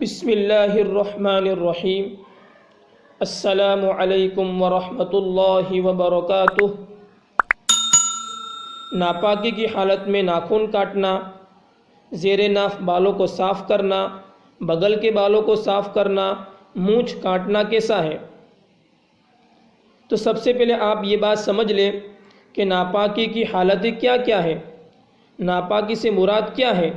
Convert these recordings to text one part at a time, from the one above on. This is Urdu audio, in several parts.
بسم اللہ الرحمن الرحیم۔ السلام علیکم ورحمۃ اللہ وبرکاتہ۔ ناپاکی کی حالت میں ناخن کاٹنا، زیر ناف بالوں کو صاف کرنا، بغل کے بالوں کو صاف کرنا، مونچھ کاٹنا کیسا ہے؟ تو سب سے پہلے آپ یہ بات سمجھ لیں کہ ناپاکی کی حالتیں کیا کیا ہے، ناپاکی سے مراد کیا ہے۔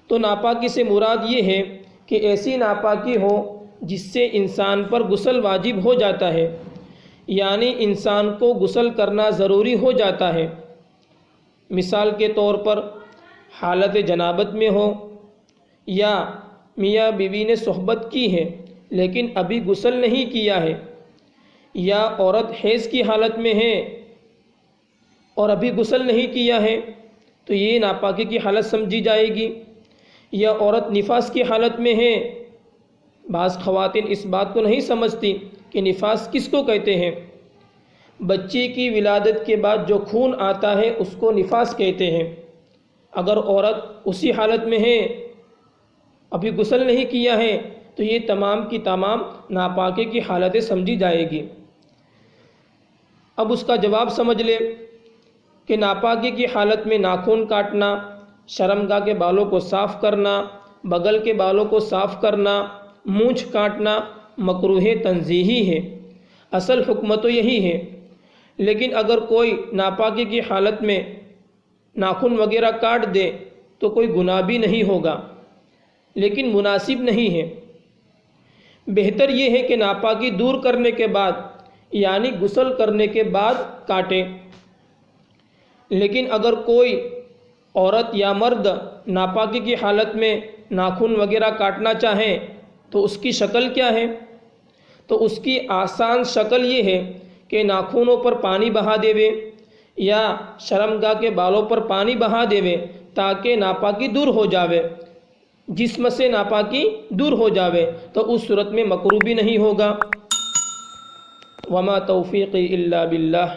تو ناپاکی سے مراد یہ ہے کہ ایسی ناپاکی ہو جس سے انسان پر غسل واجب ہو جاتا ہے، یعنی انسان کو غسل کرنا ضروری ہو جاتا ہے۔ مثال کے طور پر حالت جنابت میں ہو، یا میاں بیوی نے صحبت کی ہے لیکن ابھی غسل نہیں کیا ہے، یا عورت حیض کی حالت میں ہے اور ابھی غسل نہیں کیا ہے، تو یہ ناپاکی کی حالت سمجھی جائے گی۔ یا عورت نفاس کی حالت میں ہے، بعض خواتین اس بات کو نہیں سمجھتی کہ نفاس کس کو کہتے ہیں۔ بچی کی ولادت کے بعد جو خون آتا ہے اس کو نفاس کہتے ہیں۔ اگر عورت اسی حالت میں ہے، ابھی غسل نہیں کیا ہے، تو یہ تمام کی تمام ناپاکی کی حالتیں سمجھی جائے گی۔ اب اس کا جواب سمجھ لے کہ ناپاکی کی حالت میں ناخن کاٹنا، شرمگاہ کے بالوں کو صاف کرنا، بغل کے بالوں کو صاف کرنا، مونچھ کاٹنا مکروہ تنزیہی ہے۔ اصل حکم تو یہی ہے، لیکن اگر کوئی ناپاکی کی حالت میں ناخن وغیرہ کاٹ دے تو کوئی گناہ بھی نہیں ہوگا، لیکن مناسب نہیں ہے۔ بہتر یہ ہے کہ ناپاکی دور کرنے کے بعد، یعنی غسل کرنے کے بعد کاٹے۔ لیکن اگر کوئی عورت یا مرد ناپاکی کی حالت میں ناخن وغیرہ کاٹنا چاہیں تو اس کی شکل کیا ہے؟ تو اس کی آسان شکل یہ ہے کہ ناخنوں پر پانی بہا دیوے یا شرمگاہ کے بالوں پر پانی بہا دیوے تاکہ ناپاکی دور ہو جاوے، جسم سے ناپاکی دور ہو جاوے، تو اس صورت میں مکروہ بھی نہیں ہوگا۔ وما توفیقی الا باللہ۔